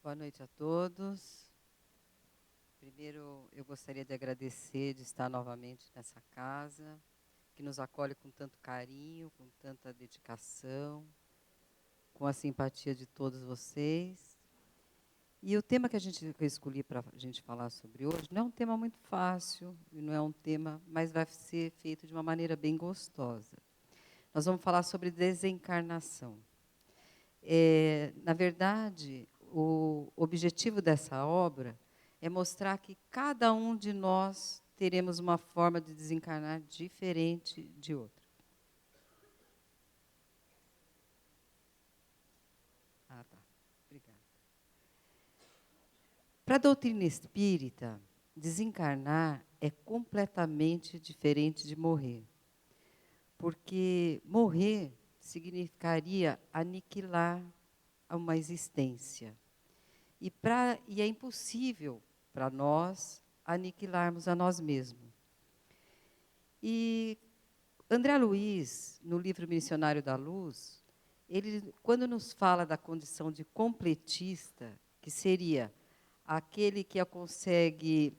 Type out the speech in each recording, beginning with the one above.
Boa noite a todos. Primeiro, eu gostaria de agradecer de estar novamente nessa casa, que nos acolhe com tanto carinho, com tanta dedicação, com a simpatia de todos vocês. E o tema que eu escolhi para a gente falar sobre hoje não é um tema muito fácil, e não é um tema, mas vai ser feito de uma maneira bem gostosa. Nós vamos falar sobre desencarnação. Na verdade, o objetivo dessa obra é mostrar que cada um de nós teremos uma forma de desencarnar diferente de outra. Ah, tá. Obrigada. Para a doutrina espírita, desencarnar é completamente diferente de morrer. Porque morrer significaria aniquilar uma existência. E é impossível para nós aniquilarmos a nós mesmos. E André Luiz, no livro Missionário da Luz, ele, quando nos fala da condição de completista, que seria aquele que consegue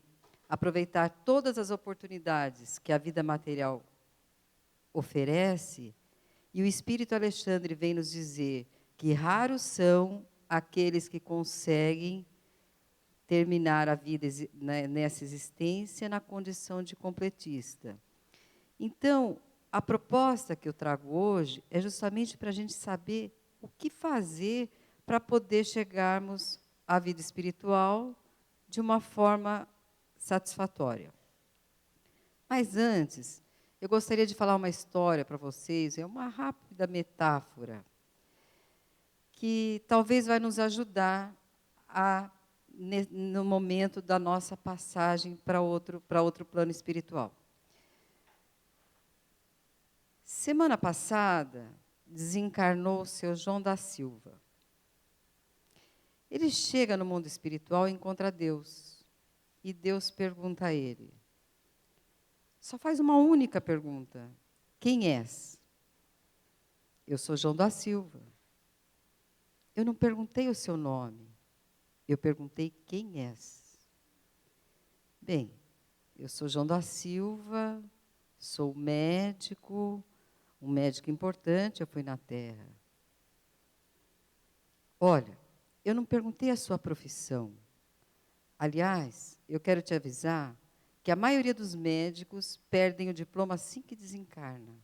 aproveitar todas as oportunidades que a vida material oferece, e o Espírito Alexandre vem nos dizer que raros são aqueles que conseguem terminar a vida nessa existência na condição de completista. Então, a proposta que eu trago hoje é justamente para a gente saber o que fazer para poder chegarmos à vida espiritual de uma forma satisfatória. Mas antes, eu gostaria de falar uma história para vocês, é uma rápida metáfora, que talvez vai nos ajudar no momento da nossa passagem para outro plano espiritual. Semana passada, desencarnou o seu João da Silva. Ele chega no mundo espiritual e encontra Deus. E Deus pergunta a ele. Só faz uma única pergunta. Quem és? Eu sou João da Silva. Eu não perguntei o seu nome. Eu perguntei quem és. Bem, eu sou João da Silva, sou médico, um médico importante, eu fui na Terra. Olha, eu não perguntei a sua profissão. Aliás, eu quero te avisar que a maioria dos médicos perdem o diploma assim que desencarna.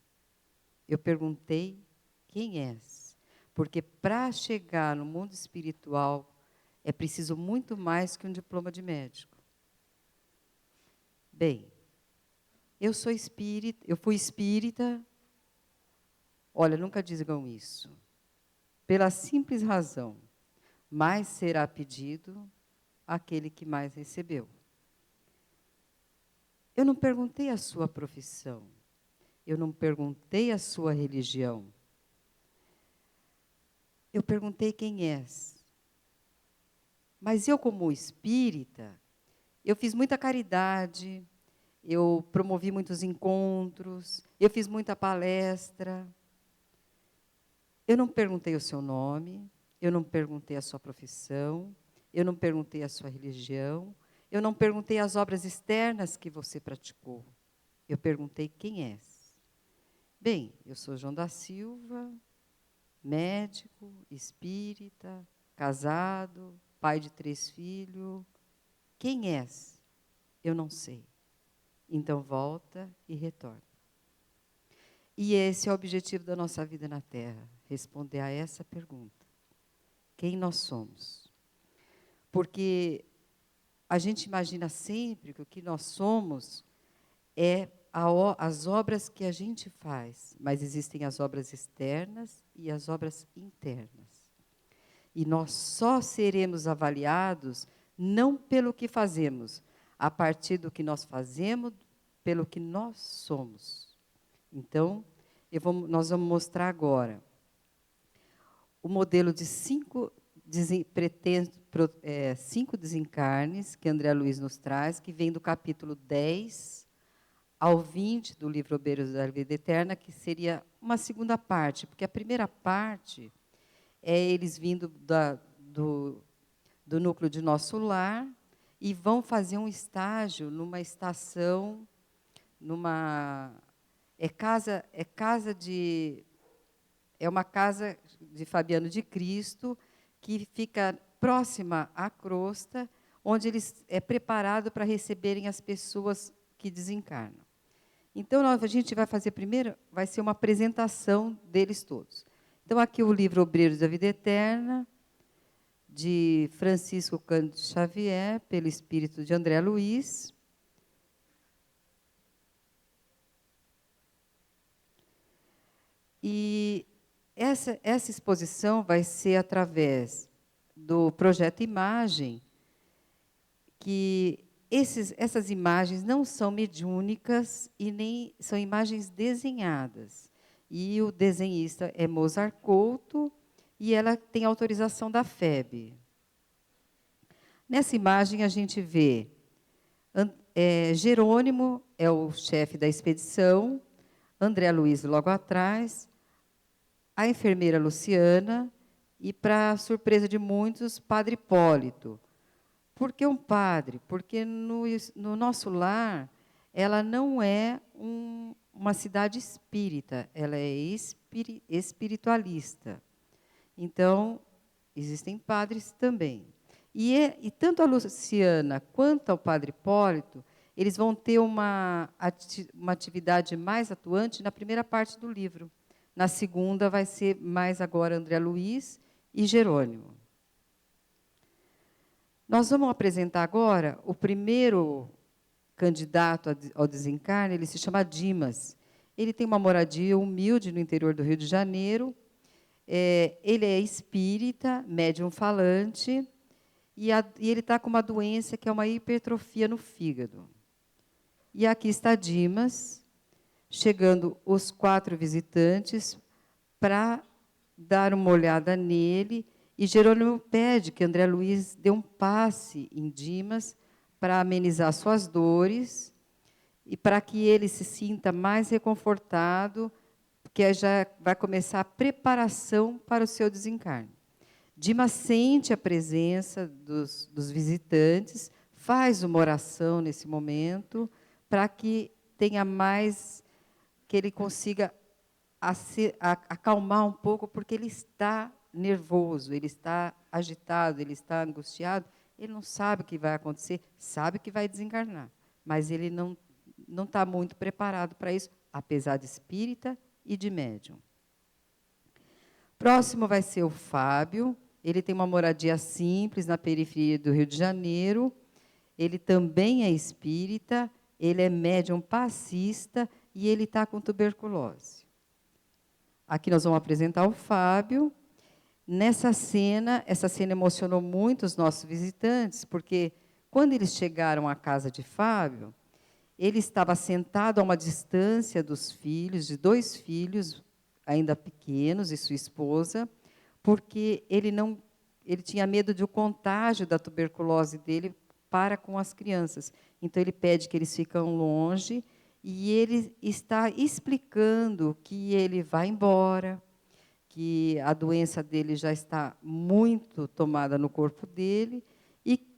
Eu perguntei quem és, porque para chegar no mundo espiritual é preciso muito mais que um diploma de médico. Bem, eu sou espírita, eu fui espírita. Olha, nunca digam isso. Pela simples razão, mais será pedido àquele que mais recebeu. Eu não perguntei a sua profissão. Eu não perguntei a sua religião. Eu perguntei quem és. Mas eu, como espírita, eu fiz muita caridade, eu promovi muitos encontros, eu fiz muita palestra. Eu não perguntei o seu nome, eu não perguntei a sua profissão, eu não perguntei a sua religião, eu não perguntei as obras externas que você praticou. Eu perguntei quem és. Bem, eu sou João da Silva, médico, espírita, casado, pai de 3 filhos. Quem és? Eu não sei. Então volta e retorna. E esse é o objetivo da nossa vida na Terra, responder a essa pergunta. Quem nós somos? Porque a gente imagina sempre que o que nós somos é as obras que a gente faz, mas existem as obras externas e as obras internas. E nós só seremos avaliados não pelo que fazemos, a partir do que nós fazemos, pelo que nós somos. Então, nós vamos mostrar agora o modelo de 5 desencarnes que André Luiz nos traz, que vem do capítulo 10 ao 20 do livro Obreiros da Vida Eterna, que seria uma segunda parte, porque a primeira parte é eles vindo do núcleo de Nosso Lar e vão fazer um estágio numa estação, é uma casa de Fabiano de Cristo, que fica próxima à crosta, onde eles é preparado para receberem as pessoas que desencarnam. Então, a gente vai fazer primeiro, vai ser uma apresentação deles todos. Então, aqui o livro Obreiros da Vida Eterna, de Francisco Cândido Xavier, pelo espírito de André Luiz. E essa exposição vai ser através do projeto Imagem, que essas imagens não são mediúnicas e nem são imagens desenhadas. E o desenhista é Mozart Couto, e ela tem autorização da FEB. Nessa imagem, a gente vê Jerônimo, é o chefe da expedição, André Luiz logo atrás, a enfermeira Luciana e, para surpresa de muitos, Padre Hipólito. Por que um padre? Porque no Nosso Lar, ela não é uma cidade espírita, ela é espiritualista. Então, existem padres também. E tanto a Luciana quanto ao Padre Hipólito, eles vão ter uma atividade mais atuante na primeira parte do livro. Na segunda, vai ser mais agora André Luiz e Jerônimo. Nós vamos apresentar agora o primeiro candidato ao desencarne, ele se chama Dimas. Ele tem uma moradia humilde no interior do Rio de Janeiro. Ele é espírita, médium falante, e ele está com uma doença que é uma hipertrofia no fígado. E aqui está Dimas, chegando os 4 visitantes para dar uma olhada nele, e Jerônimo pede que André Luiz dê um passe em Dimas para amenizar suas dores e para que ele se sinta mais reconfortado, porque já vai começar a preparação para o seu desencarne. Dimas sente a presença dos visitantes, faz uma oração nesse momento, para que tenha mais, que ele consiga acalmar um pouco, porque ele está nervoso, ele está agitado, ele está angustiado, ele não sabe o que vai acontecer, sabe que vai desencarnar, mas ele não está muito preparado para isso, apesar de espírita e de médium. Próximo vai ser o Fábio. Ele tem uma moradia simples na periferia do Rio de Janeiro. Ele também é espírita, ele é médium passista e ele está com tuberculose. Aqui nós vamos apresentar o Fábio. Essa cena emocionou muito os nossos visitantes, porque quando eles chegaram à casa de Fábio, ele estava sentado a uma distância dos filhos, de 2 filhos ainda pequenos, e sua esposa, porque ele tinha medo do contágio da tuberculose dele para com as crianças. Então, ele pede que eles ficam longe, e ele está explicando que ele vai embora, que a doença dele já está muito tomada no corpo dele,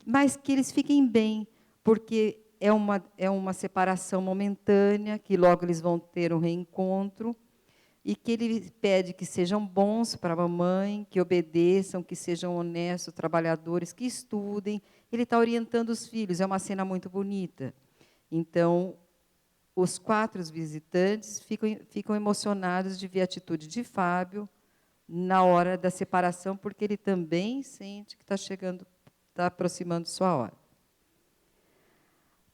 mas que eles fiquem bem, porque é uma separação momentânea, que logo eles vão ter um reencontro, e que ele pede que sejam bons para a mamãe, que obedeçam, que sejam honestos, trabalhadores, que estudem. Ele está orientando os filhos, é uma cena muito bonita. Então, os 4 visitantes ficam emocionados de ver a atitude de Fábio na hora da separação, porque ele também sente que está aproximando sua hora.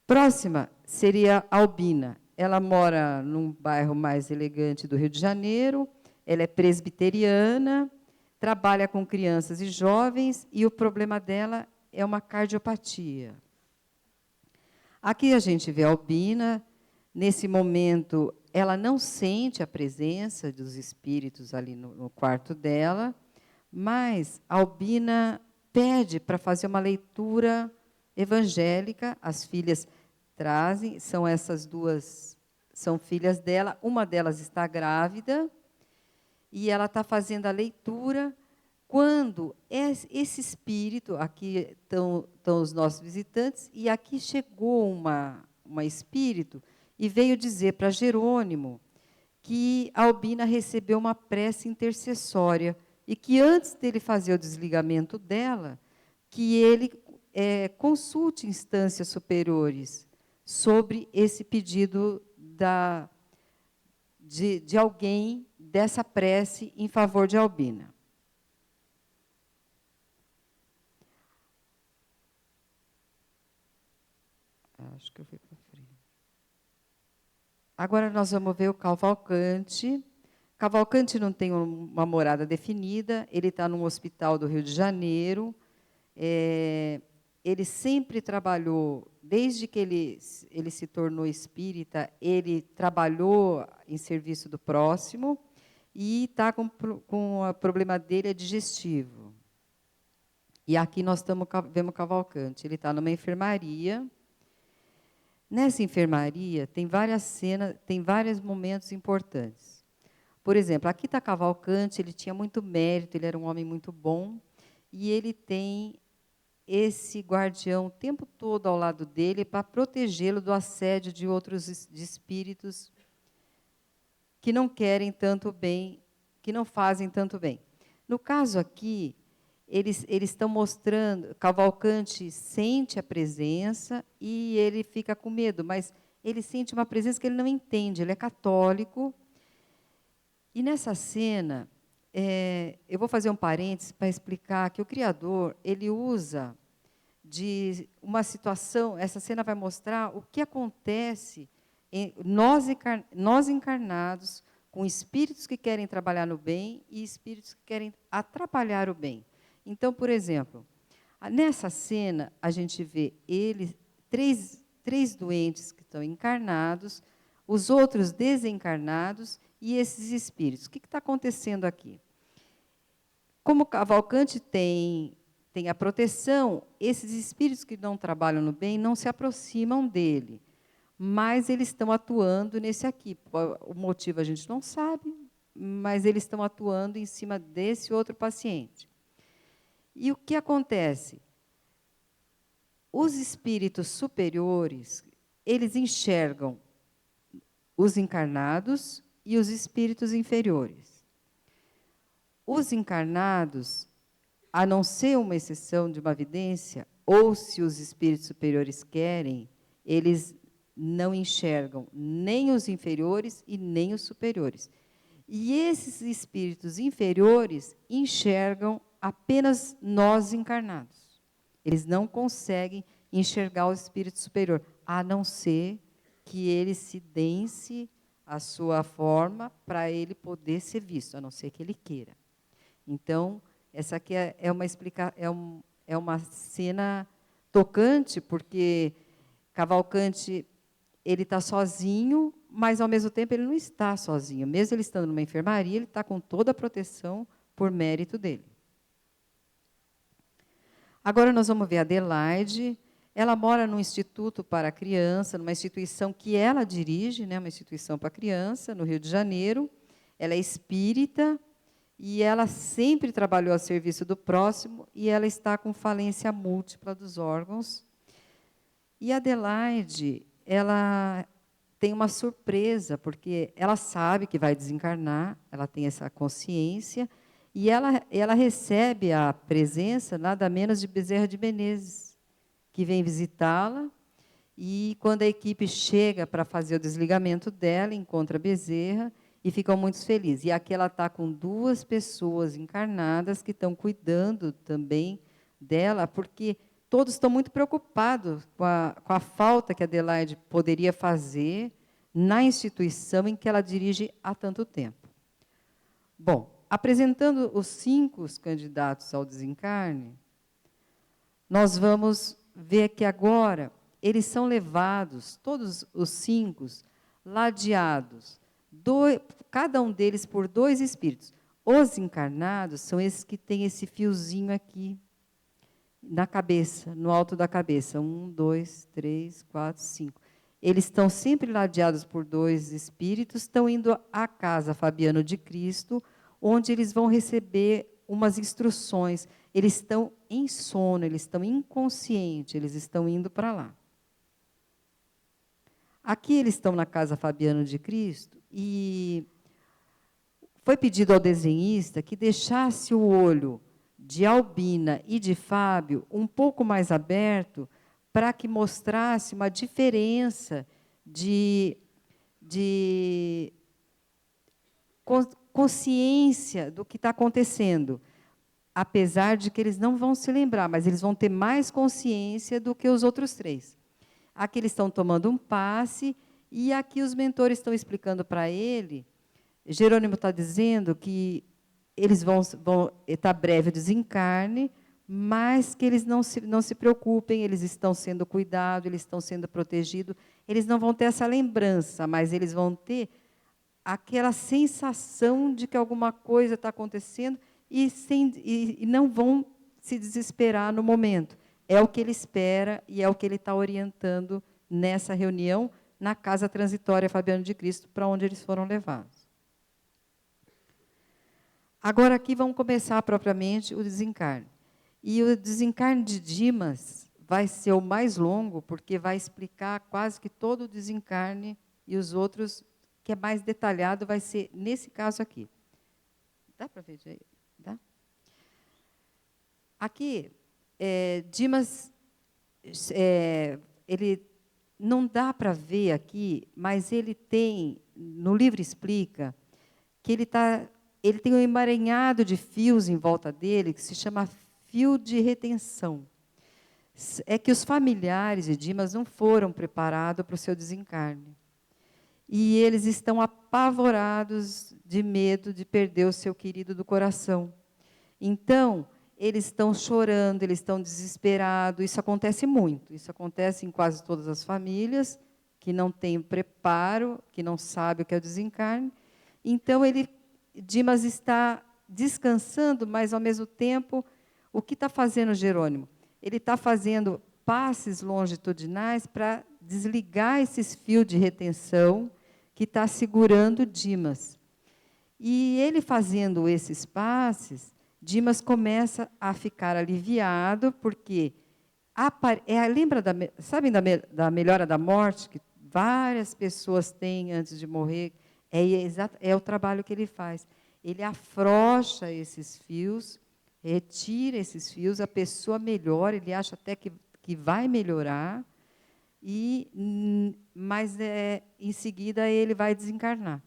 Próxima seria Albina. Ela mora num bairro mais elegante do Rio de Janeiro, ela é presbiteriana, trabalha com crianças e jovens, e o problema dela é uma cardiopatia. Aqui a gente vê a Albina. Nesse momento, ela não sente a presença dos espíritos ali no quarto dela, mas a Albina pede para fazer uma leitura evangélica. As filhas trazem, são essas 2, são filhas dela, uma delas está grávida, e ela está fazendo a leitura quando esse espírito, aqui estão os nossos visitantes, e aqui chegou uma espírito e veio dizer para Jerônimo que a Albina recebeu uma prece intercessória e que antes dele fazer o desligamento dela, que ele consulte instâncias superiores sobre esse pedido de alguém dessa prece em favor de Albina. Acho que eu fui para frente. Agora nós vamos ver o Cavalcante. Cavalcante não tem uma morada definida, ele está num hospital do Rio de Janeiro. Ele sempre trabalhou, desde que ele se tornou espírita, ele trabalhou em serviço do próximo e está com o problema dele é digestivo. E aqui nós vemos Cavalcante, ele está numa enfermaria. Nessa enfermaria tem várias cenas, tem vários momentos importantes. Por exemplo, aqui está Cavalcante, ele tinha muito mérito, ele era um homem muito bom, e ele tem esse guardião o tempo todo ao lado dele para protegê-lo do assédio de outros espíritos que não querem tanto bem, que não fazem tanto bem. No caso aqui, eles estão mostrando, Cavalcante sente a presença e ele fica com medo, mas ele sente uma presença que ele não entende, ele é católico. E nessa cena, eu vou fazer um parênteses para explicar que o Criador, ele usa de uma situação, essa cena vai mostrar o que acontece em nós encarnados, com espíritos que querem trabalhar no bem e espíritos que querem atrapalhar o bem. Então, por exemplo, nessa cena, a gente vê três doentes que estão encarnados, os outros desencarnados e esses espíritos. O que está acontecendo aqui? Como Cavalcante tem a proteção, esses espíritos que não trabalham no bem não se aproximam dele, mas eles estão atuando nesse aqui. O motivo a gente não sabe, mas eles estão atuando em cima desse outro paciente. E o que acontece? Os espíritos superiores, eles enxergam os encarnados e os espíritos inferiores. Os encarnados, a não ser uma exceção de uma vidência, ou se os espíritos superiores querem, eles não enxergam nem os inferiores e nem os superiores. E esses espíritos inferiores enxergam apenas nós encarnados. Eles não conseguem enxergar o espírito superior, a não ser que ele se dense a sua forma para ele poder ser visto, a não ser que ele queira. Então, essa aqui é uma cena tocante, porque Cavalcante ele está sozinho, mas, ao mesmo tempo, ele não está sozinho. Mesmo ele estando numa enfermaria, ele está com toda a proteção por mérito dele. Agora nós vamos ver a Adelaide. Ela mora num instituto para criança, numa instituição que ela dirige, né, uma instituição para criança, no Rio de Janeiro. Ela é espírita e ela sempre trabalhou a serviço do próximo e ela está com falência múltipla dos órgãos. E a Adelaide, ela tem uma surpresa, porque ela sabe que vai desencarnar, ela tem essa consciência, e ela recebe a presença, nada menos, de Bezerra de Menezes, que vem visitá-la, e quando a equipe chega para fazer o desligamento dela, encontra Bezerra, e ficam muito felizes. E aqui ela está com 2 pessoas encarnadas que estão cuidando também dela, porque todos estão muito preocupados com a falta que a Adelaide poderia fazer na instituição em que ela dirige há tanto tempo. Bom, apresentando os 5 candidatos ao desencarne, nós vamos ver que agora eles são levados, todos os 5, ladeados, cada um deles por 2 espíritos. Os encarnados são esses que têm esse fiozinho aqui, na cabeça, no alto da cabeça. 1, 2, 3, 4, 5. Eles estão sempre ladeados por 2 espíritos, estão indo à casa Fabiano de Cristo, onde eles vão receber umas instruções. Eles estão em sono, eles estão inconscientes, eles estão indo para lá. Aqui eles estão na Casa Fabiano de Cristo e foi pedido ao desenhista que deixasse o olho de Albina e de Fábio um pouco mais aberto para que mostrasse uma diferença de consciência do que está acontecendo, apesar de que eles não vão se lembrar, mas eles vão ter mais consciência do que os outros 3. Aqui eles estão tomando um passe, e aqui os mentores estão explicando para ele, Jerônimo está dizendo que eles vão estar breve o desencarne, mas que eles não se preocupem, eles estão sendo cuidados, eles estão sendo protegidos, eles não vão ter essa lembrança, mas eles vão ter aquela sensação de que alguma coisa está acontecendo e não vão se desesperar no momento. É o que ele espera e é o que ele está orientando nessa reunião na Casa Transitória Fabiano de Cristo, para onde eles foram levados. Agora, aqui vamos começar propriamente o desencarne. E o desencarne de Dimas vai ser o mais longo, porque vai explicar quase que todo o desencarne, e os outros, que é mais detalhado, vai ser nesse caso aqui. Dá para ver? Dá? Aqui, Dimas, ele não dá para ver aqui, mas ele tem, no livro explica, que ele tem um emaranhado de fios em volta dele, que se chama fio de retenção. É que os familiares de Dimas não foram preparados para o seu desencarne. E eles estão apavorados de medo de perder o seu querido do coração. Então, eles estão chorando, eles estão desesperados. Isso acontece muito. Isso acontece em quase todas as famílias, que não têm preparo, que não sabem o que é o desencarne. Então, Dimas está descansando, mas, ao mesmo tempo, o que está fazendo Jerônimo? Ele está fazendo passes longitudinais para desligar esses fios de retenção que está segurando Dimas. E ele fazendo esses passes, Dimas começa a ficar aliviado, porque lembra sabem da melhora da morte, que várias pessoas têm antes de morrer? É o trabalho que ele faz. Ele afrouxa esses fios, retira esses fios, a pessoa melhora, ele acha até que vai melhorar, mas em seguida ele vai desencarnar.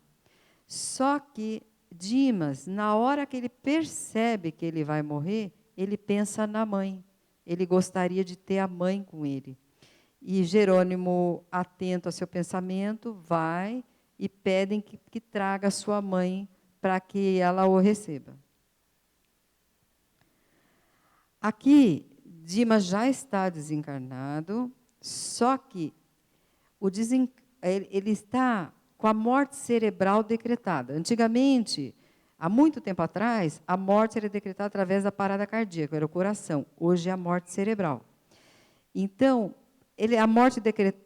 Só que Dimas, na hora que ele percebe que ele vai morrer, ele pensa na mãe. Ele gostaria de ter a mãe com ele. E Jerônimo, atento ao seu pensamento, vai e pedem que traga a sua mãe para que ela o receba. Aqui, Dimas já está desencarnado, só que ele está com a morte cerebral decretada. Antigamente, há muito tempo atrás, a morte era decretada através da parada cardíaca, era o coração. Hoje é a morte cerebral. Então,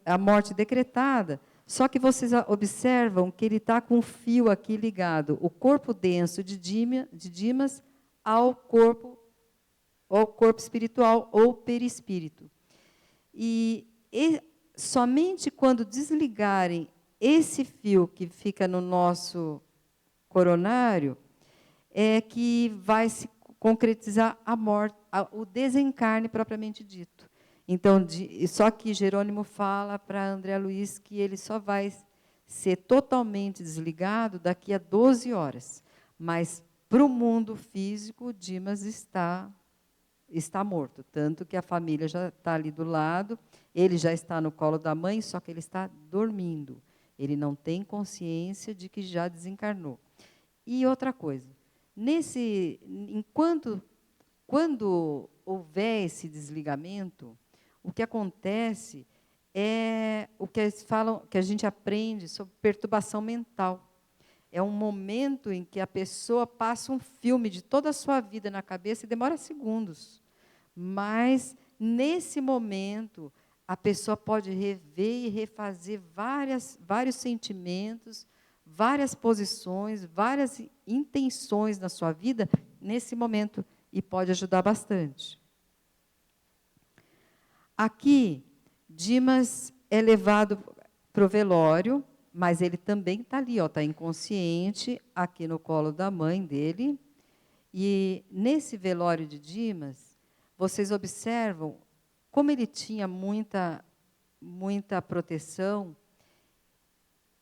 a morte decretada, só que vocês observam que ele está com um fio aqui ligado, o corpo denso de Dimas ao corpo espiritual ou perispírito. E somente quando desligarem esse fio que fica no nosso coronário, é que vai se concretizar a morte, o desencarne propriamente dito. Então, só que Jerônimo fala para André Luiz que ele só vai ser totalmente desligado daqui a 12 horas. Mas, para o mundo físico, Dimas está morto. Tanto que a família já está ali do lado, ele já está no colo da mãe, só que ele está dormindo. Ele não tem consciência de que já desencarnou. E outra coisa, quando houver esse desligamento, o que acontece é o que eles falam, que a gente aprende sobre perturbação mental. É um momento em que a pessoa passa um filme de toda a sua vida na cabeça e demora segundos. Mas, nesse momento, a pessoa pode rever e refazer vários sentimentos, várias posições, várias intenções na sua vida, nesse momento e pode ajudar bastante. Aqui, Dimas é levado para o velório, mas ele também está ali, está inconsciente, aqui no colo da mãe dele. E nesse velório de Dimas, vocês observam como ele tinha muita proteção.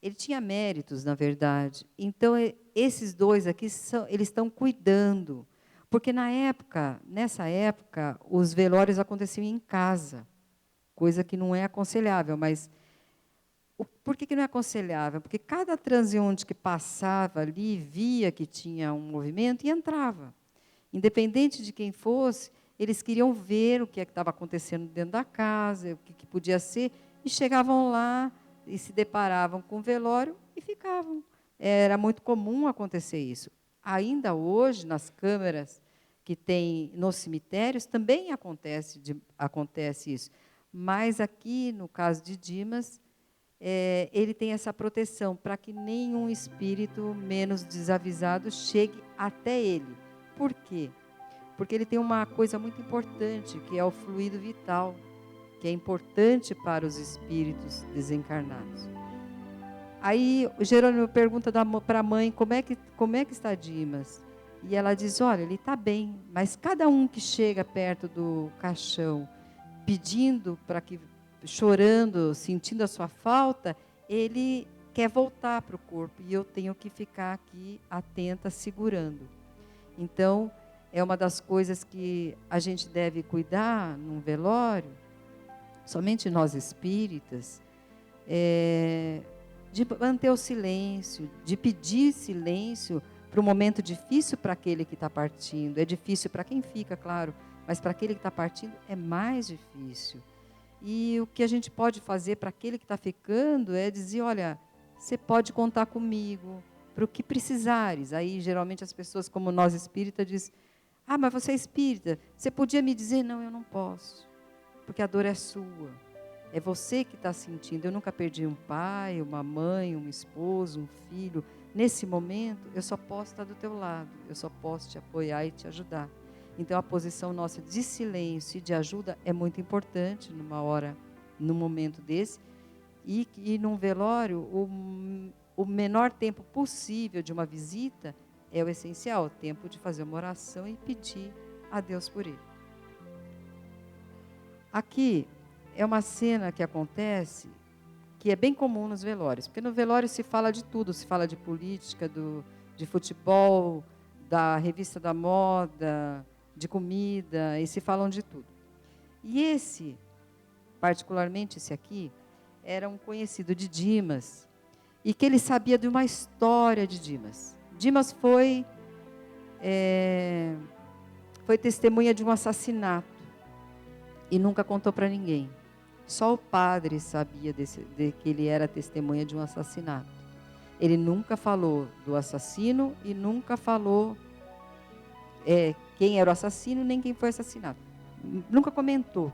Ele tinha méritos, na verdade. Então, esses dois aqui, eles estão cuidando. Porque nessa época, os velórios aconteciam em casa, coisa que não é aconselhável. Mas por que não é aconselhável? Porque cada transeunte que passava ali, via que tinha um movimento e entrava. Independente de quem fosse, eles queriam ver o que estava acontecendo dentro da casa, o que podia ser, e chegavam lá e se deparavam com o velório e ficavam. Era muito comum acontecer isso. Ainda hoje, nas câmeras que tem nos cemitérios, também acontece isso. Mas aqui, no caso de Dimas, ele tem essa proteção para que nenhum espírito menos desavisado chegue até ele. Por quê? Porque ele tem uma coisa muito importante, que é o fluido vital, que é importante para os espíritos desencarnados. Aí o Jerônimo pergunta para a mãe como é que está Dimas. E ela diz, olha, ele está bem, mas cada um que chega perto do caixão, pedindo chorando, sentindo a sua falta, ele quer voltar para o corpo e eu tenho que ficar aqui atenta, segurando. Então, é uma das coisas que a gente deve cuidar num velório, somente nós espíritas, de manter o silêncio, de pedir silêncio para um momento difícil para aquele que está partindo. É difícil para quem fica, claro, mas para aquele que está partindo é mais difícil. E o que a gente pode fazer para aquele que está ficando é dizer, olha, você pode contar comigo para o que precisares. Aí, geralmente, as pessoas, como nós espíritas, dizem, mas você é espírita, você podia me dizer? Não, eu não posso, porque a dor é sua. É você que está sentindo. Eu nunca perdi um pai, uma mãe, um esposo, um filho. Nesse momento, eu só posso estar do teu lado, eu só posso te apoiar e te ajudar. Então, a posição nossa de silêncio e de ajuda é muito importante num momento desse. E num velório, o menor tempo possível de uma visita é o essencial, o tempo de fazer uma oração e pedir a Deus por ele. Aqui é uma cena que acontece, que é bem comum nos velórios, porque no velório se fala de tudo, se fala de política, de futebol, da revista da moda, de comida, e se falam de tudo. E particularmente esse aqui, era um conhecido de Dimas, e que ele sabia de uma história de Dimas. Dimas foi testemunha de um assassinato, e nunca contou para ninguém. Só o padre sabia de que ele era testemunha de um assassinato. Ele nunca falou do assassino e nunca falou quem era o assassino, nem quem foi assassinado. Nunca comentou.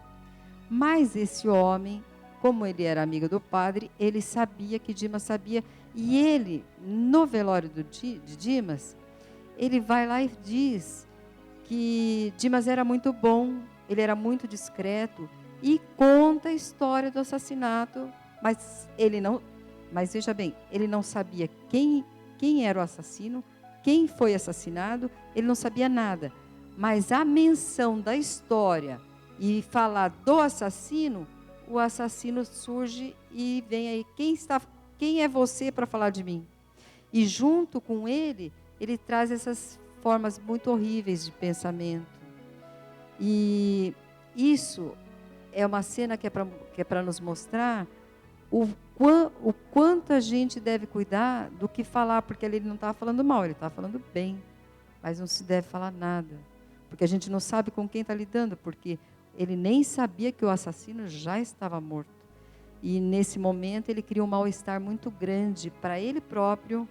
Mas esse homem, como ele era amigo do padre, ele sabia que Dimas sabia. E ele, no velório de Dimas, ele vai lá e diz que Dimas era muito bom, ele era muito discreto, e conta a história do assassinato, mas veja bem, ele não sabia quem era o assassino, quem foi assassinado, ele não sabia nada. Mas a menção da história e falar do assassino, o assassino surge e vem aí, quem é você para falar de mim? E junto com ele traz essas formas muito horríveis de pensamento. E isso é uma cena que é para nos mostrar o quanto a gente deve cuidar do que falar, porque ele não estava falando mal, ele estava falando bem, mas não se deve falar nada, porque a gente não sabe com quem está lidando, porque ele nem sabia que o assassino já estava morto. E nesse momento ele cria um mal-estar muito grande para ele próprio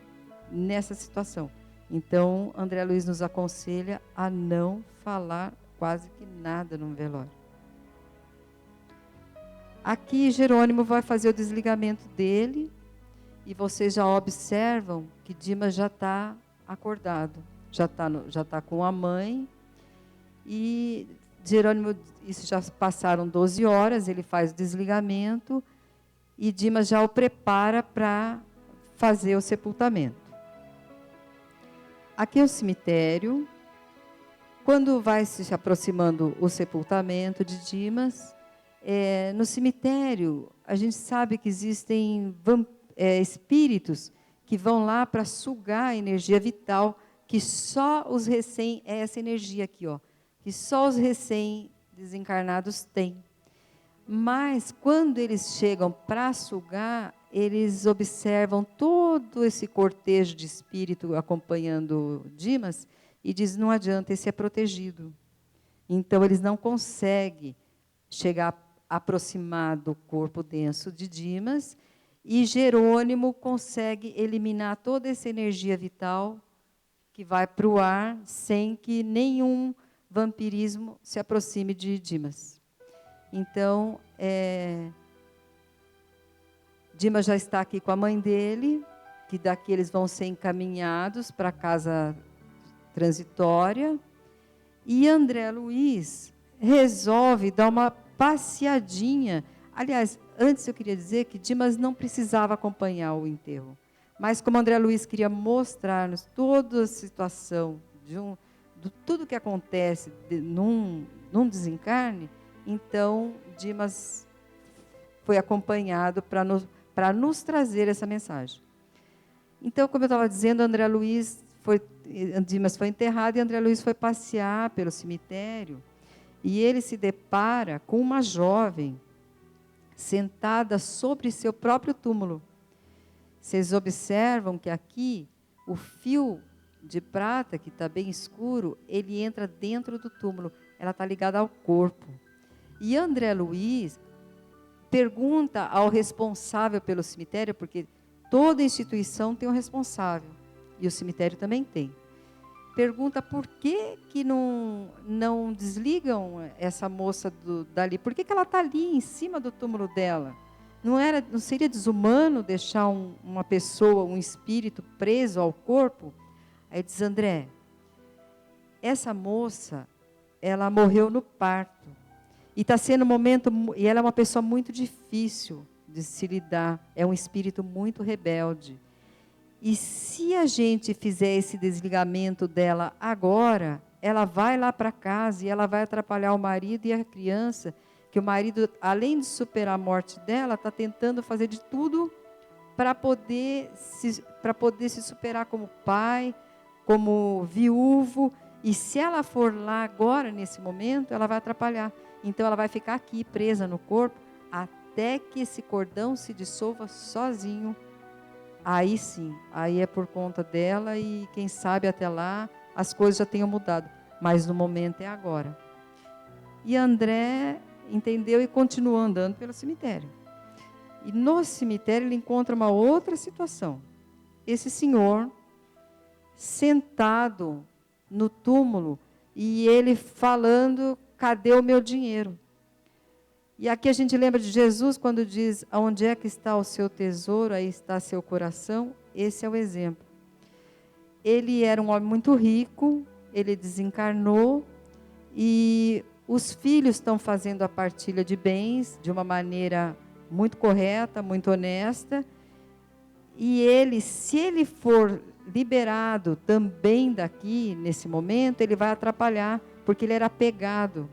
nessa situação. Então, André Luiz nos aconselha a não falar quase que nada num velório. Aqui, Jerônimo vai fazer o desligamento dele, e vocês já observam que Dimas já está acordado. já tá com a mãe. E Jerônimo, isso já passaram 12 horas, ele faz o desligamento e Dimas já o prepara para fazer o sepultamento. Aqui é o cemitério. Quando vai se aproximando o sepultamento de Dimas, no cemitério, a gente sabe que existem espíritos que vão lá para sugar a energia vital, que só os recém, é essa energia aqui, ó, que só os recém-desencarnados têm. Mas, quando eles chegam para sugar, eles observam todo esse cortejo de espírito acompanhando Dimas e dizem, não adianta, esse é protegido. Então, eles não conseguem chegar aproximar do corpo denso de Dimas, e Jerônimo consegue eliminar toda essa energia vital que vai para o ar, sem que nenhum vampirismo se aproxime de Dimas. Então, Dimas já está aqui com a mãe dele, que daqui eles vão ser encaminhados para a casa transitória, e André Luiz resolve dar uma passeadinha. Aliás, antes eu queria dizer que Dimas não precisava acompanhar o enterro, mas como André Luiz queria mostrar-nos toda a situação de tudo que acontece num desencarne, então Dimas foi acompanhado para nos trazer essa mensagem. Então, como eu estava dizendo, Dimas foi enterrado e André Luiz foi passear pelo cemitério, e ele se depara com uma jovem sentada sobre seu próprio túmulo. Vocês observam que aqui o fio de prata, que está bem escuro, ele entra dentro do túmulo. Ela está ligada ao corpo. E André Luiz pergunta ao responsável pelo cemitério, porque toda instituição tem um responsável, e o cemitério também tem. Pergunta por que não desligam essa moça dali? Por que ela está ali em cima do túmulo dela? Não seria desumano deixar uma pessoa, um espírito preso ao corpo? Aí diz André, essa moça, ela morreu no parto. E está sendo um momento, e ela é uma pessoa muito difícil de se lidar, é um espírito muito rebelde. E se a gente fizer esse desligamento dela agora, ela vai lá para casa e ela vai atrapalhar o marido e a criança, que o marido, além de superar a morte dela, está tentando fazer de tudo para poder se superar como pai, como viúvo. E se ela for lá agora, nesse momento, ela vai atrapalhar. Então, ela vai ficar aqui, presa no corpo, até que esse cordão se dissolva sozinho. Aí sim, aí é por conta dela e quem sabe até lá as coisas já tenham mudado. Mas no momento é agora. E André entendeu e continuou andando pelo cemitério. E no cemitério ele encontra uma outra situação. Esse senhor sentado no túmulo e ele falando, cadê o meu dinheiro? E aqui a gente lembra de Jesus quando diz, onde é que está o seu tesouro, aí está seu coração. Esse é o exemplo. Ele era um homem muito rico, ele desencarnou e os filhos estão fazendo a partilha de bens de uma maneira muito correta, muito honesta. E ele, se ele for liberado também daqui, nesse momento, ele vai atrapalhar, porque ele era apegado.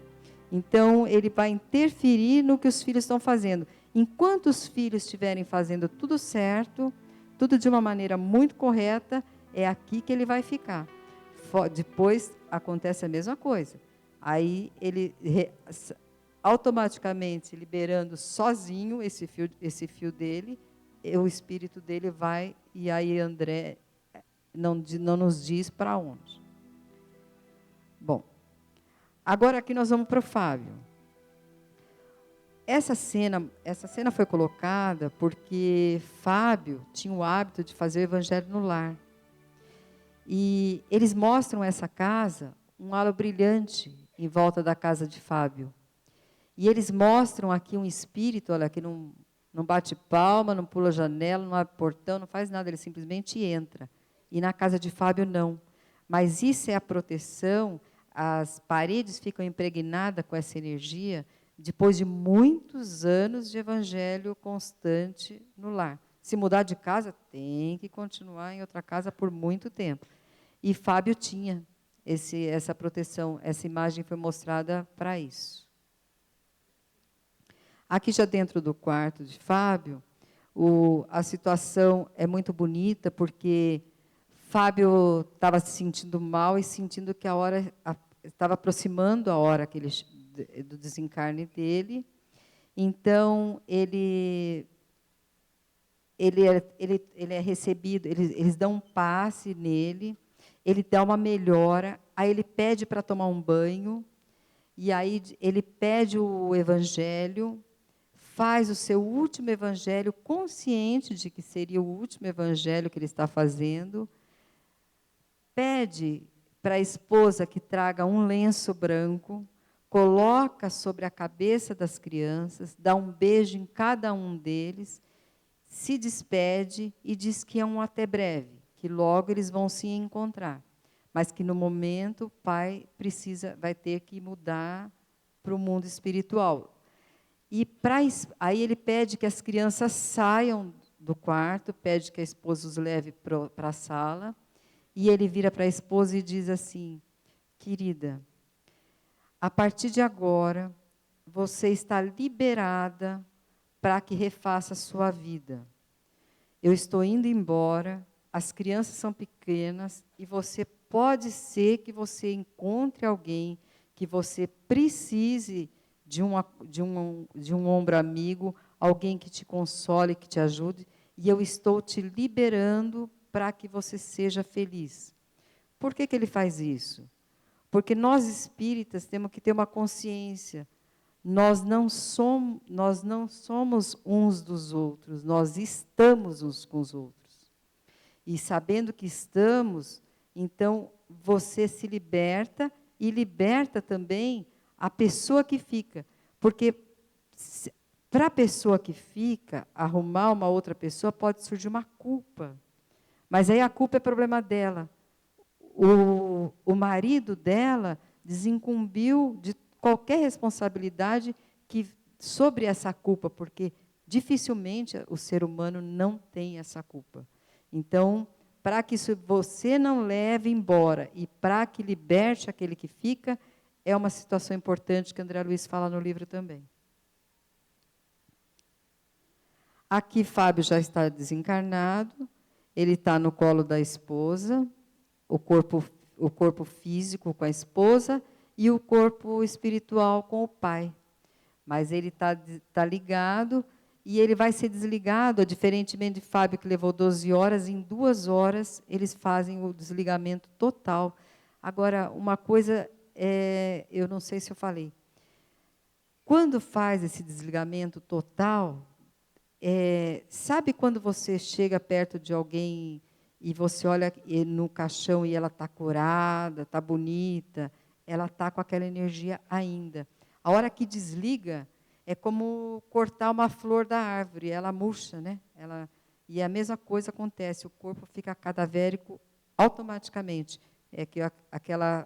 Então, ele vai interferir no que os filhos estão fazendo. Enquanto os filhos estiverem fazendo tudo certo, tudo de uma maneira muito correta, é aqui que ele vai ficar. Depois, acontece a mesma coisa. Aí, ele automaticamente, liberando sozinho esse fio dele, o espírito dele vai, e aí André não nos diz para onde. Bom. Agora aqui nós vamos para o Fábio. Essa cena foi colocada porque Fábio tinha o hábito de fazer o evangelho no lar. E eles mostram essa casa, um halo brilhante em volta da casa de Fábio. E eles mostram aqui um espírito, olha, que não bate palma, não pula janela, não abre portão, não faz nada, ele simplesmente entra. E na casa de Fábio não. Mas isso é a proteção, as paredes ficam impregnadas com essa energia depois de muitos anos de evangelho constante no lar. Se mudar de casa, tem que continuar em outra casa por muito tempo. E Fábio tinha essa proteção, essa imagem foi mostrada para isso. Aqui já dentro do quarto de Fábio, a situação é muito bonita, porque Fábio estava se sentindo mal e sentindo que estava aproximando a hora do desencarne dele. Então, ele é recebido, eles dão um passe nele, ele dá uma melhora, aí ele pede para tomar um banho, e aí ele pede o evangelho, faz o seu último evangelho, consciente de que seria o último evangelho que ele está fazendo, pede para a esposa que traga um lenço branco, coloca sobre a cabeça das crianças, dá um beijo em cada um deles, se despede e diz que é um até breve, que logo eles vão se encontrar, mas que no momento o pai vai ter que mudar para o mundo espiritual. E aí ele pede que as crianças saiam do quarto, pede que a esposa os leve para a sala, e ele vira para a esposa e diz assim: querida, a partir de agora, você está liberada para que refaça a sua vida. Eu estou indo embora, as crianças são pequenas, e pode ser que você encontre alguém que você precise de um ombro amigo, alguém que te console, que te ajude, e eu estou te liberando para que você seja feliz. Por que ele faz isso? Porque nós espíritas temos que ter uma consciência. Nós não somos uns dos outros, nós estamos uns com os outros. E sabendo que estamos, então você se liberta e liberta também a pessoa que fica. Porque para a pessoa que fica, arrumar uma outra pessoa, pode surgir uma culpa. Mas aí a culpa é problema dela. O marido dela desincumbiu de qualquer responsabilidade sobre essa culpa, porque dificilmente o ser humano não tem essa culpa. Então, para que você não leve embora e para que liberte aquele que fica, é uma situação importante que André Luiz fala no livro também. Aqui Fábio já está desencarnado, ele está no colo da esposa, o corpo físico com a esposa e o corpo espiritual com o pai. Mas ele tá ligado e ele vai ser desligado, diferentemente de Fábio, que levou 12 horas, em 2 horas eles fazem o desligamento total. Agora, uma coisa, eu não sei se eu falei. Quando faz esse desligamento total, sabe quando você chega perto de alguém e você olha no caixão e ela está curada, está bonita, ela está com aquela energia ainda. A hora que desliga, é como cortar uma flor da árvore, ela murcha, né? E a mesma coisa acontece, o corpo fica cadavérico automaticamente. É que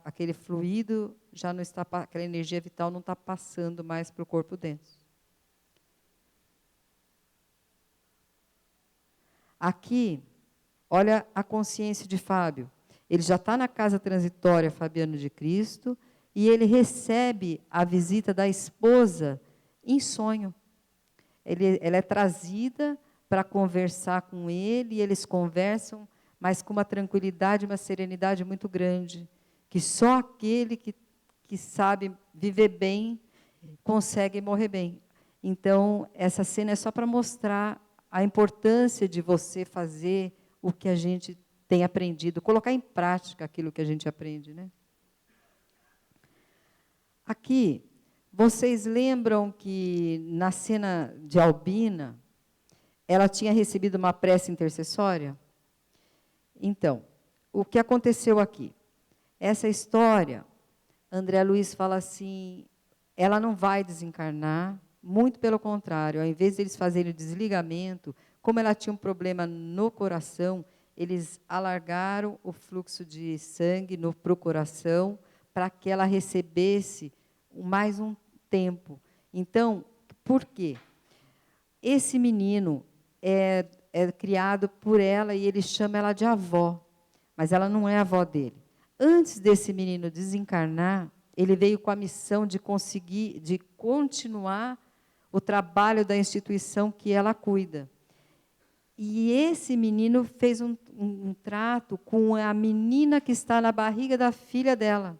aquele fluido já não está, aquela energia vital não está passando mais para o corpo denso. Aqui, olha a consciência de Fábio. Ele já está na casa transitória Fabiano de Cristo e ele recebe a visita da esposa em sonho. Ela é trazida para conversar com ele, e eles conversam, mas com uma tranquilidade, uma serenidade muito grande, que só aquele que sabe viver bem consegue morrer bem. Então, essa cena é só para mostrar a importância de você fazer o que a gente tem aprendido, colocar em prática aquilo que a gente aprende, né? Aqui, vocês lembram que na cena de Albina, ela tinha recebido uma prece intercessória? Então, o que aconteceu aqui? Essa história, André Luiz fala assim, ela não vai desencarnar, muito pelo contrário, ao invés de eles fazerem o desligamento, como ela tinha um problema no coração, eles alargaram o fluxo de sangue para o coração, para que ela recebesse mais um tempo. Então, por quê? Esse menino é criado por ela e ele chama ela de avó, mas ela não é avó dele. Antes desse menino desencarnar, ele veio com a missão de continuar o trabalho da instituição que ela cuida. E esse menino fez um trato com a menina que está na barriga da filha dela.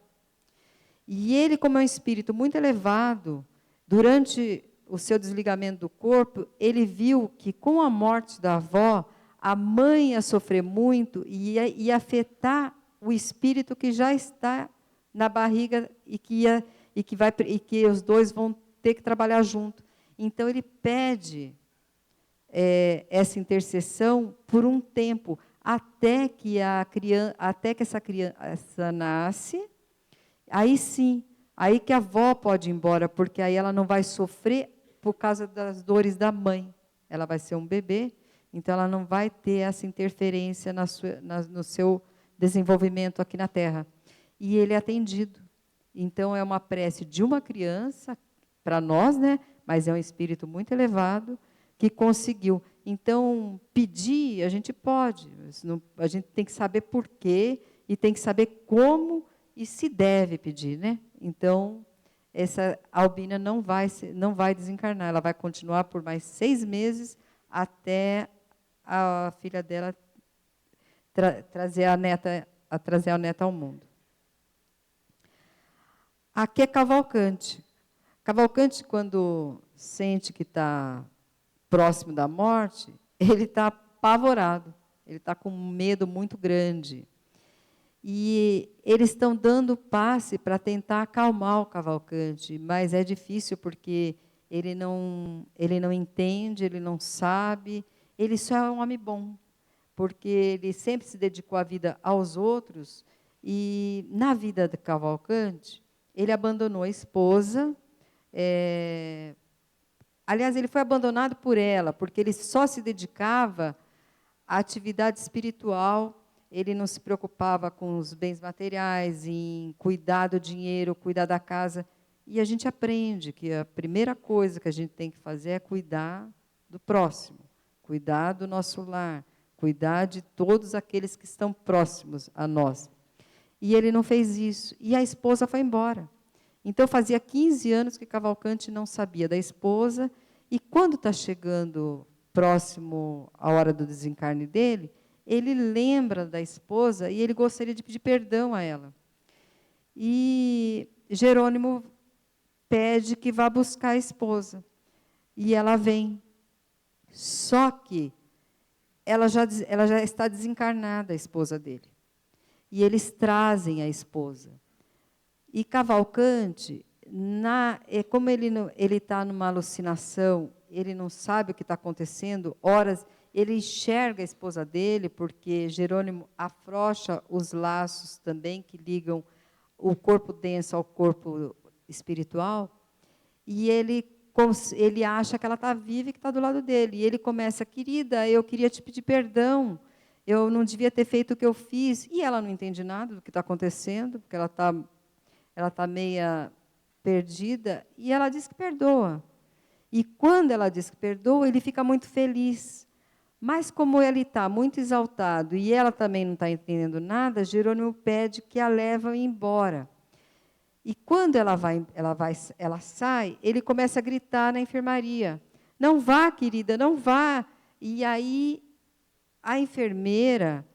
E ele, como é um espírito muito elevado, durante o seu desligamento do corpo, ele viu que, com a morte da avó, a mãe ia sofrer muito e ia afetar o espírito que já está na barriga e que os dois vão ter que trabalhar junto. Então, ele pede essa intercessão por um tempo, até que essa criança nasce. Aí sim, aí que a avó pode ir embora, porque aí ela não vai sofrer por causa das dores da mãe. Ela vai ser um bebê, então ela não vai ter essa interferência no seu desenvolvimento aqui na Terra. E ele é atendido. Então, é uma prece de uma criança, para nós, né? Mas é um espírito muito elevado, que conseguiu. Então, pedir, a gente pode. A gente tem que saber por quê, e tem que saber como e se deve pedir, né? Então, essa albina não vai desencarnar, ela vai continuar por mais 6 meses até a filha dela trazer a neta ao mundo. Aqui é Cavalcante. Cavalcante, quando sente que está próximo da morte, ele está apavorado, ele está com um medo muito grande. E eles estão dando passe para tentar acalmar o Cavalcante, mas é difícil porque ele não entende, ele não sabe, ele só é um homem bom, porque ele sempre se dedicou a vida aos outros, e na vida do Cavalcante, ele abandonou a esposa, aliás, ele foi abandonado por ela, porque ele só se dedicava à atividade espiritual. Ele não se preocupava com os bens materiais, em cuidar do dinheiro, cuidar da casa. E a gente aprende que a primeira coisa que a gente tem que fazer é cuidar do próximo, cuidar do nosso lar, cuidar de todos aqueles que estão próximos a nós. E ele não fez isso. E a esposa foi embora. Então, fazia 15 anos que Cavalcante não sabia da esposa, e quando está chegando próximo à hora do desencarne dele, ele lembra da esposa e ele gostaria de pedir perdão a ela. E Jerônimo pede que vá buscar a esposa. E ela vem. Só que ela já está desencarnada, a esposa dele. E eles trazem a esposa. E Cavalcante, como ele está numa alucinação, ele não sabe o que está acontecendo, horas... Ele enxerga a esposa dele, porque Jerônimo afrouxa os laços também que ligam o corpo denso ao corpo espiritual, e ele acha que ela está viva e que está do lado dele. E ele começa: querida, eu queria te pedir perdão, eu não devia ter feito o que eu fiz. E ela não entende nada do que está acontecendo, porque ela está meia perdida, e ela diz que perdoa. E quando ela diz que perdoa, ele fica muito feliz. Mas, como ele está muito exaltado e ela também não está entendendo nada, Jerônimo pede que a levem embora. E quando ela sai, ele começa a gritar na enfermaria: não vá, querida, não vá. E aí a enfermeira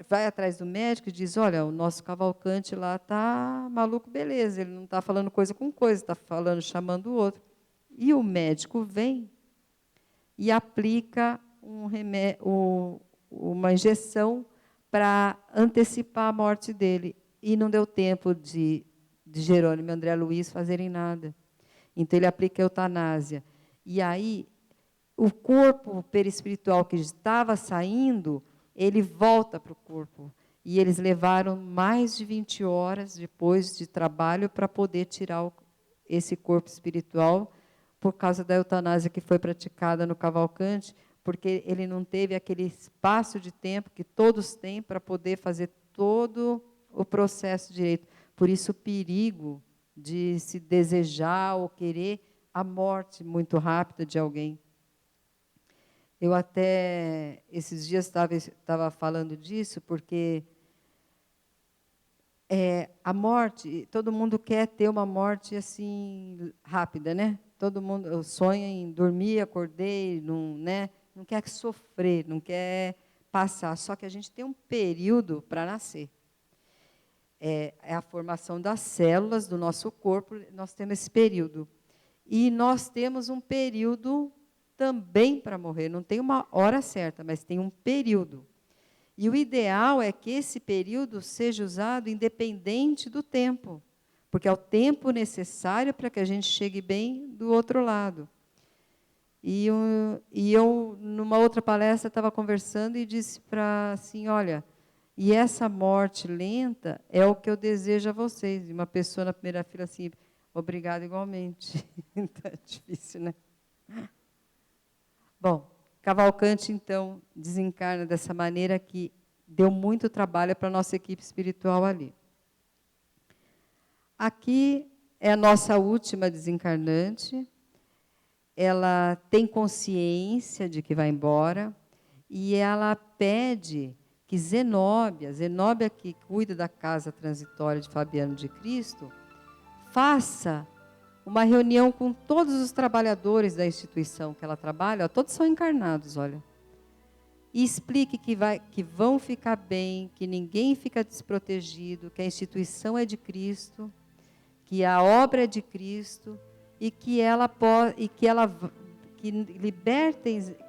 vai atrás do médico e diz: olha, o nosso Cavalcante lá está maluco, beleza, ele não está falando coisa com coisa, está chamando o outro. E o médico vem e aplica uma injeção para antecipar a morte dele. E não deu tempo de Jerônimo e André Luiz fazerem nada. Então, ele aplica a eutanásia. E aí, o corpo perispiritual que estava saindo, ele volta para o corpo. E eles levaram mais de 20 horas depois de trabalho para poder tirar esse corpo espiritual, por causa da eutanásia que foi praticada no Cavalcante, porque ele não teve aquele espaço de tempo que todos têm para poder fazer todo o processo direito. Por isso o perigo de se desejar ou querer a morte muito rápida de alguém. Eu até, esses dias, estava falando disso, porque a morte, todo mundo quer ter uma morte assim, rápida, né? Todo mundo sonha em dormir, acordei, não, né? Não quer sofrer, não quer passar. Só que a gente tem um período para nascer. É a formação das células do nosso corpo, nós temos esse período. E nós temos um período também para morrer. Não tem uma hora certa, mas tem um período. E o ideal é que esse período seja usado independente do tempo, porque é o tempo necessário para que a gente chegue bem do outro lado. E eu numa outra palestra, estava conversando e disse para assim, olha, e essa morte lenta é o que eu desejo a vocês. E uma pessoa na primeira fila assim, obrigada igualmente. Tá difícil, né? Bom, Cavalcante, então, desencarna dessa maneira que deu muito trabalho para a nossa equipe espiritual ali. Aqui é a nossa última desencarnante. Ela tem consciência de que vai embora e ela pede que Zenóbia que cuida da casa transitória de Fabiano de Cristo, faça uma reunião com todos os trabalhadores da instituição que ela trabalha, todos são encarnados, olha, e explique que vão ficar bem, que ninguém fica desprotegido, que a instituição é de Cristo, que a obra é de Cristo e que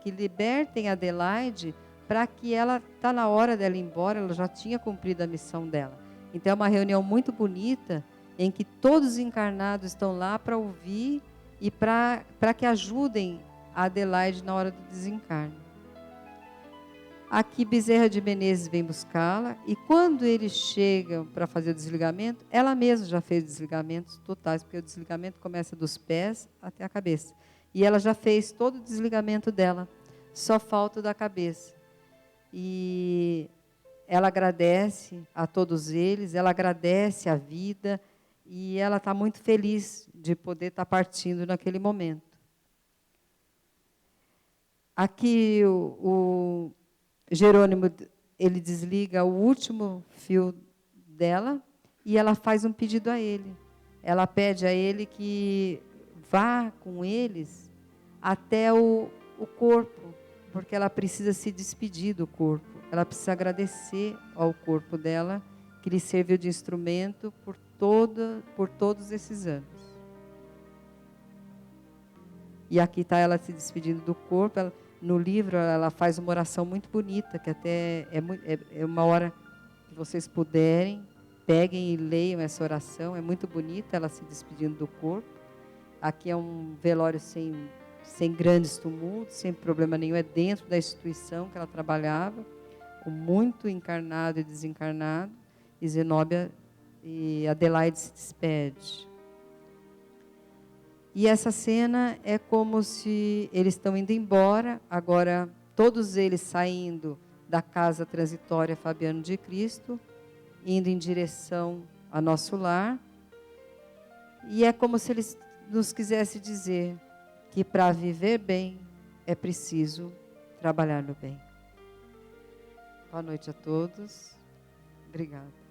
libertem Adelaide, para que ela está na hora dela ir embora, ela já tinha cumprido a missão dela. Então é uma reunião muito bonita, em que todos os encarnados estão lá para ouvir e para que ajudem a Adelaide na hora do desencarne. Aqui Bezerra de Menezes vem buscá-la, e quando eles chegam para fazer o desligamento, ela mesma já fez desligamentos totais, porque o desligamento começa dos pés até a cabeça. E ela já fez todo o desligamento dela, só falta o da cabeça. E ela agradece a todos eles, ela agradece a vida, e ela está muito feliz de poder estar partindo naquele momento. Aqui o Jerônimo, ele desliga o último fio dela e ela faz um pedido a ele. Ela pede a ele que vá com eles até o corpo, porque ela precisa se despedir do corpo. Ela precisa agradecer ao corpo dela, que lhe serviu de instrumento por todos esses anos. E aqui está ela se despedindo do corpo. No livro, ela faz uma oração muito bonita, que até é uma hora que vocês puderem, peguem e leiam essa oração. É muito bonita, ela se despedindo do corpo. Aqui é um velório sem grandes tumultos, sem problema nenhum. É dentro da instituição que ela trabalhava, com muito encarnado e desencarnado. E Zenóbia e Adelaide se despede. E essa cena é como se eles estão indo embora, agora todos eles saindo da casa transitória Fabiano de Cristo, indo em direção ao nosso lar. E é como se eles nos quisessem dizer que para viver bem é preciso trabalhar no bem. Boa noite a todos. Obrigada.